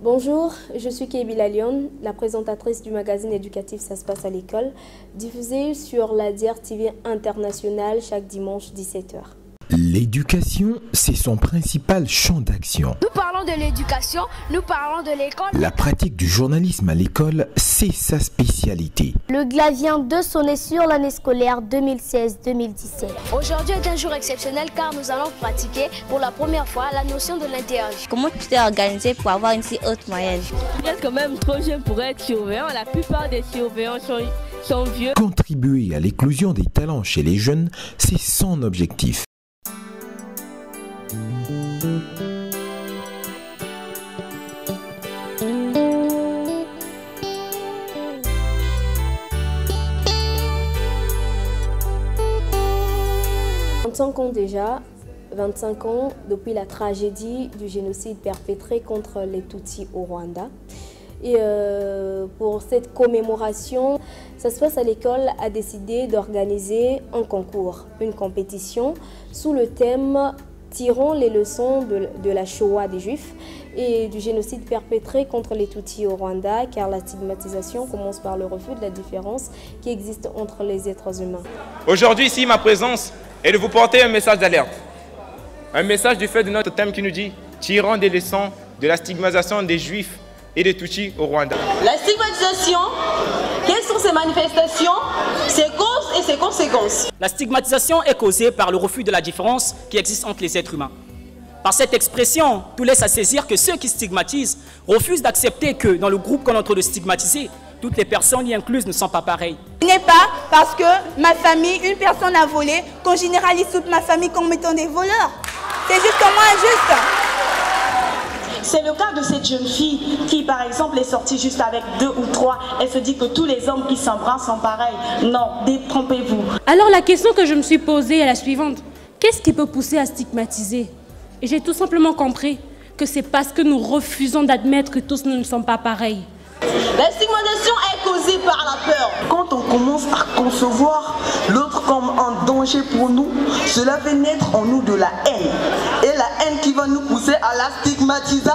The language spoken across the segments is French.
Bonjour, je suis Kébila Lyon, la présentatrice du magazine éducatif Ça se passe à l'école, diffusé sur la DRTV internationale chaque dimanche 17h. L'éducation, c'est son principal champ d'action. Nous parlons de l'éducation, nous parlons de l'école. La pratique du journalisme à l'école, c'est sa spécialité. Le glas vient de sonner sur l'année scolaire 2016-2017. Aujourd'hui est un jour exceptionnel car nous allons pratiquer pour la première fois la notion de l'interview. Comment tu t'es organisé pour avoir une si haute moyenne? Vous êtes quand même trop jeune pour être surveillant. La plupart des surveillants sont vieux. Contribuer à l'éclosion des talents chez les jeunes, c'est son objectif. Déjà, 25 ans depuis la tragédie du génocide perpétré contre les Tutsis au Rwanda. Et pour cette commémoration, Ça se passe à l'école a décidé d'organiser un concours, une compétition sous le thème « Tirons les leçons de la Shoah des Juifs » et du génocide perpétré contre les Tutsis au Rwanda, car la stigmatisation commence par le refus de la différence qui existe entre les êtres humains. Aujourd'hui, ici, ma présence est de vous porter un message d'alerte. Un message du fait de notre thème qui nous dit « Tirons des leçons de la stigmatisation des Juifs et des Tutsis au Rwanda ». La stigmatisation, quelles sont ses manifestations, ses causes et ses conséquences? La stigmatisation est causée par le refus de la différence qui existe entre les êtres humains. Par cette expression, tout laisse à saisir que ceux qui stigmatisent refusent d'accepter que dans le groupe qu'on est en train de stigmatiser, toutes les personnes y incluses ne sont pas pareilles. Ce n'est pas parce que ma famille, une personne a volé, qu'on généralise toute ma famille comme étant des voleurs. C'est justement injuste. C'est le cas de cette jeune fille qui, par exemple, est sortie juste avec 2 ou 3. Elle se dit que tous les hommes qui s'embrassent sont pareils. Non, détrompez-vous. Alors la question que je me suis posée est la suivante. Qu'est-ce qui peut pousser à stigmatiser? Et j'ai tout simplement compris que c'est parce que nous refusons d'admettre que tous nous ne sommes pas pareils. La stigmatisation est causée par la peur. Quand on commence à concevoir l'autre comme un danger pour nous, cela fait naître en nous de la haine. Et la haine qui va nous pousser à la stigmatisation.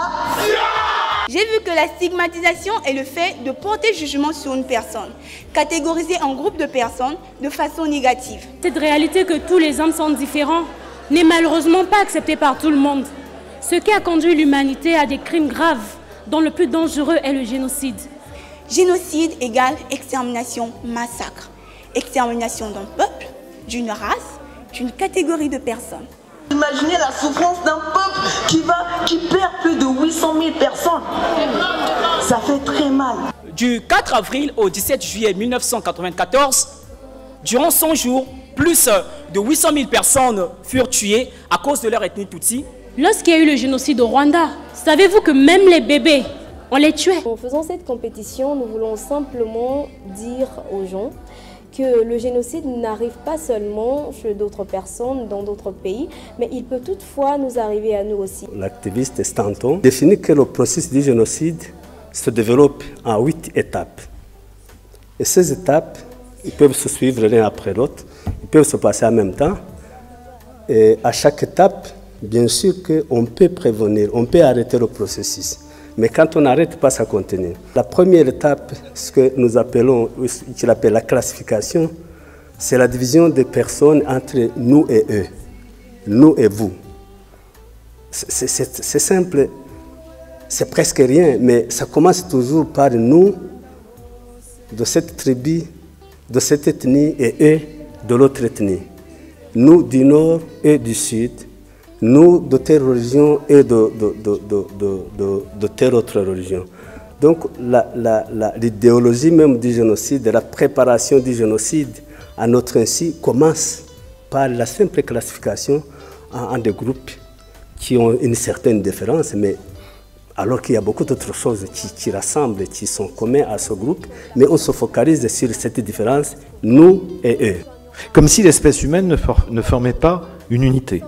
J'ai vu que la stigmatisation est le fait de porter jugement sur une personne, catégorisée en groupe de personnes de façon négative. Cette réalité que tous les hommes sont différents n'est malheureusement pas acceptée par tout le monde. Ce qui a conduit l'humanité à des crimes graves, dont le plus dangereux est le génocide. Génocide égale extermination, massacre. Extermination d'un peuple, d'une race, d'une catégorie de personnes. Imaginez la souffrance d'un peuple qui perd plus de 800 000 personnes. Ça fait très mal. Du 4 avril au 17 juillet 1994, durant 100 jours, plus de 800 000 personnes furent tuées à cause de leur ethnie Tutsi. Lorsqu'il y a eu le génocide au Rwanda, savez-vous que même les bébés, on les tuait? En faisant cette compétition, nous voulons simplement dire aux gens que le génocide n'arrive pas seulement chez d'autres personnes dans d'autres pays, mais il peut toutefois nous arriver à nous aussi. L'activiste Stanton définit que le processus du génocide se développe en 8 étapes. Et ces étapes, ils peuvent se suivre l'un après l'autre, ils peuvent se passer en même temps. Et à chaque étape, bien sûr qu'on peut prévenir, on peut arrêter le processus. Mais quand on n'arrête pas, ça continue. La première étape, ce que nous appelons, qu'il appelle la classification, c'est la division des personnes entre nous et eux, nous et vous. C'est simple, c'est presque rien, mais ça commence toujours par nous, de cette tribu, de cette ethnie, et eux de l'autre ethnie. Nous du nord et du sud. Nous, de telle religion et de telle autre religion. Donc, l'idéologie même du génocide, la préparation du génocide, à notre ainsi, commence par la simple classification en des groupes qui ont une certaine différence, mais alors qu'il y a beaucoup d'autres choses qui rassemblent, qui sont communes à ce groupe, mais on se focalise sur cette différence, nous et eux. Comme si l'espèce humaine ne formait pas une unité.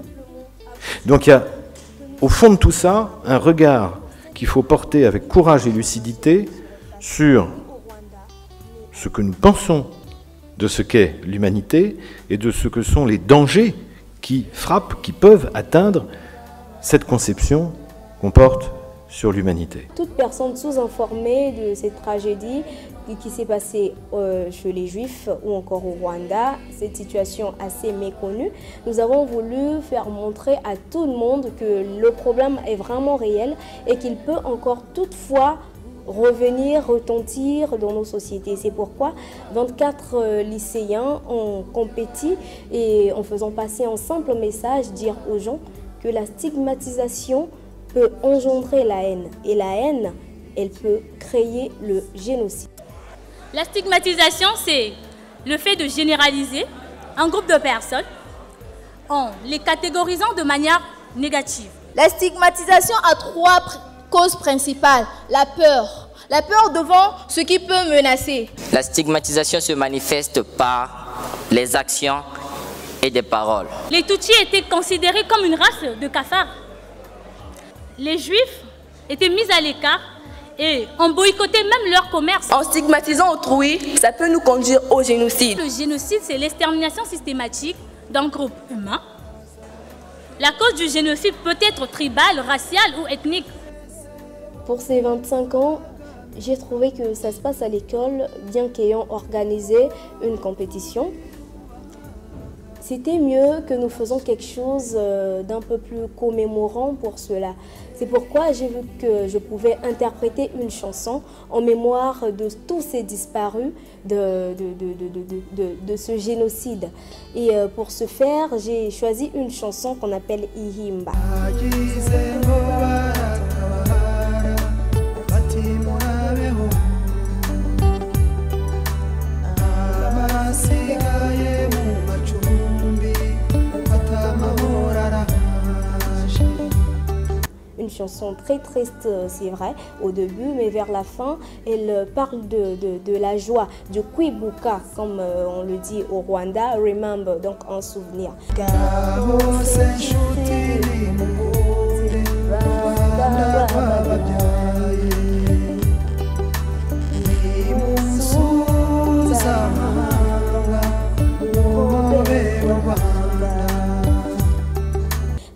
Donc il y a, au fond de tout ça, un regard qu'il faut porter avec courage et lucidité sur ce que nous pensons de ce qu'est l'humanité et de ce que sont les dangers qui frappent, qui peuvent atteindre cette conception qu'on porte sur l'humanité. Toute personne sous-informée de cette tragédie qui s'est passée chez les Juifs ou encore au Rwanda, cette situation assez méconnue, nous avons voulu faire montrer à tout le monde que le problème est vraiment réel et qu'il peut encore toutefois revenir, retentir dans nos sociétés. C'est pourquoi 24 lycéens ont compétit et en faisant passer un simple message, dire aux gens que la stigmatisation peut engendrer la haine. Et la haine, elle peut créer le génocide. La stigmatisation, c'est le fait de généraliser un groupe de personnes en les catégorisant de manière négative. La stigmatisation a 3 causes principales. La peur devant ce qui peut menacer. La stigmatisation se manifeste par les actions et des paroles. Les Tutsis étaient considérés comme une race de cafards. Les Juifs étaient mis à l'écart et on boycottait même leur commerce. En stigmatisant autrui, ça peut nous conduire au génocide. Le génocide, c'est l'extermination systématique d'un groupe humain. La cause du génocide peut être tribale, raciale ou ethnique. Pour ces 25 ans, j'ai trouvé que ça se passe à l'école, bien qu'ayant organisé une compétition. C'était mieux que nous faisons quelque chose d'un peu plus commémorant pour cela. C'est pourquoi j'ai vu que je pouvais interpréter une chanson en mémoire de tous ces disparus de ce génocide. Et pour ce faire, j'ai choisi une chanson qu'on appelle Ihimba. Une chanson très triste, c'est vrai, au début, mais vers la fin, elle parle de la joie, du kwibuka, comme on le dit au Rwanda, remember, donc un souvenir.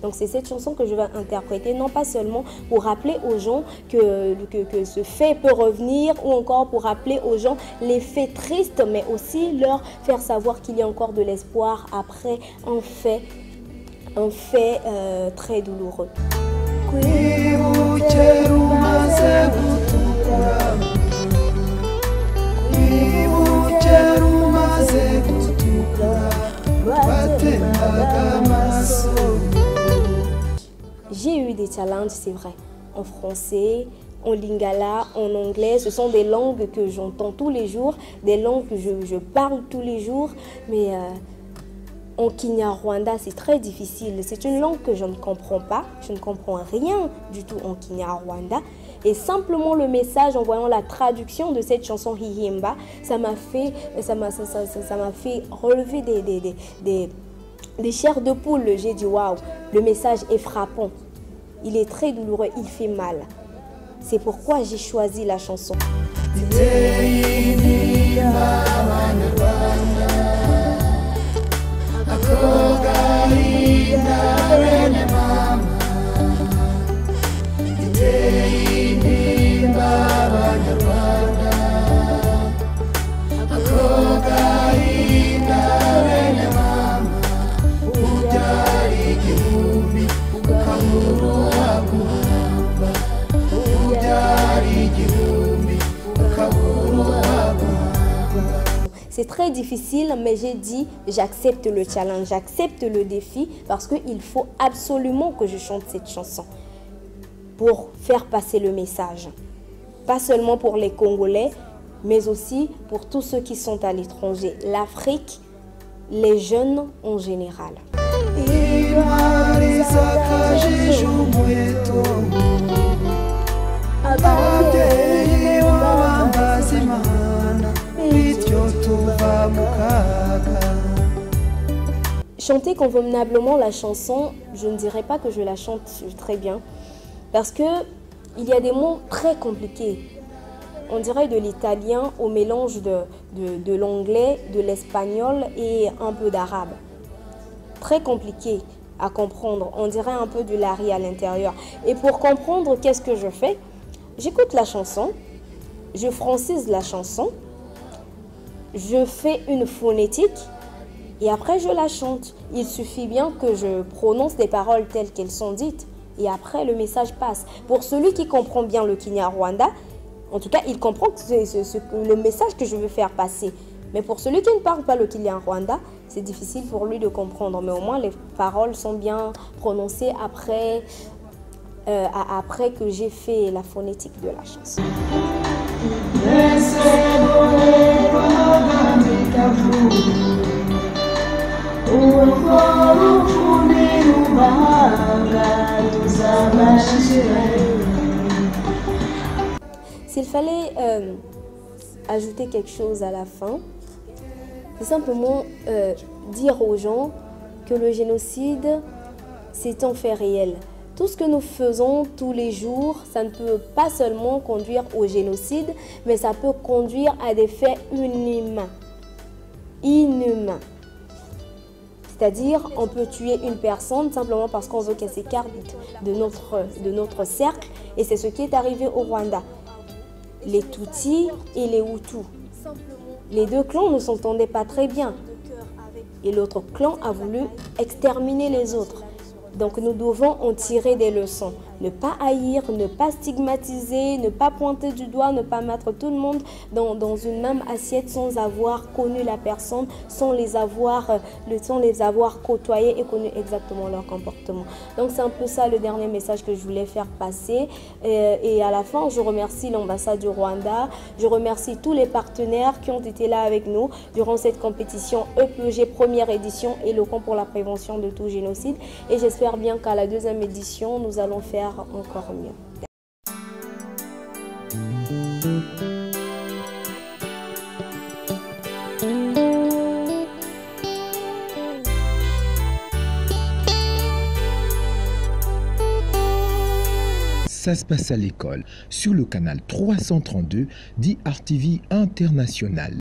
Donc c'est cette chanson que je vais interpréter, non pas seulement pour rappeler aux gens que ce fait peut revenir, ou encore pour rappeler aux gens les faits tristes, mais aussi leur faire savoir qu'il y a encore de l'espoir après un fait très douloureux. J'ai eu des challenges, c'est vrai, en français, en lingala, en anglais. Ce sont des langues que j'entends tous les jours, des langues que je parle tous les jours. Mais en Kinyarwanda, c'est très difficile. C'est une langue que je ne comprends pas. Je ne comprends rien du tout en Kinyarwanda. Et simplement le message, en voyant la traduction de cette chanson Ihimba, ça m'a fait relever des chairs de poule. J'ai dit waouh, le message est frappant. Il est très douloureux, il fait mal. C'est pourquoi j'ai choisi la chanson. C'est très difficile, mais j'ai dit j'accepte le challenge, j'accepte le défi parce qu'il faut absolument que je chante cette chanson pour faire passer le message. Pas seulement pour les Congolais, mais aussi pour tous ceux qui sont à l'étranger, l'Afrique, les jeunes en général. Chanter convenablement la chanson, je ne dirais pas que je la chante très bien, parce que il y a des mots très compliqués. On dirait de l'italien au mélange de l'anglais, de l'espagnol et un peu d'arabe. Très compliqué à comprendre. On dirait un peu du Larry à l'intérieur. Et pour comprendre, qu'est-ce que je fais? J'écoute la chanson, je francise la chanson, je fais une phonétique et après je la chante. Il suffit bien que je prononce des paroles telles qu'elles sont dites et après le message passe. Pour celui qui comprend bien le Kinyarwanda, en tout cas il comprend que c'est le message que je veux faire passer. Mais pour celui qui ne parle pas le Kinyarwanda, c'est difficile pour lui de comprendre. Mais au moins les paroles sont bien prononcées après que j'ai fait la phonétique de la chanson. S'il fallait ajouter quelque chose à la fin, c'est simplement dire aux gens que le génocide, c'est un fait réel. Tout ce que nous faisons tous les jours, ça ne peut pas seulement conduire au génocide, mais ça peut conduire à des faits inhumains. C'est-à-dire, on peut tuer une personne simplement parce qu'on veut qu'elle s'écarte de notre cercle. Et c'est ce qui est arrivé au Rwanda. Les Tutsis et les Hutus. Les deux clans ne s'entendaient pas très bien. Et l'autre clan a voulu exterminer les autres. Donc nous devons en tirer des leçons. Ne pas haïr, ne pas stigmatiser, ne pas pointer du doigt, ne pas mettre tout le monde dans une même assiette sans avoir connu la personne, sans les avoir côtoyés et connu exactement leur comportement. Donc c'est un peu ça le dernier message que je voulais faire passer. Et à la fin, je remercie l'ambassade du Rwanda, je remercie tous les partenaires qui ont été là avec nous durant cette compétition EPG première édition et le camp pour la prévention de tout génocide. Et j'espère bien qu'à la deuxième édition, nous allons faire encore mieux. Ça se passe à l'école, sur le canal 332 d'IRTV International.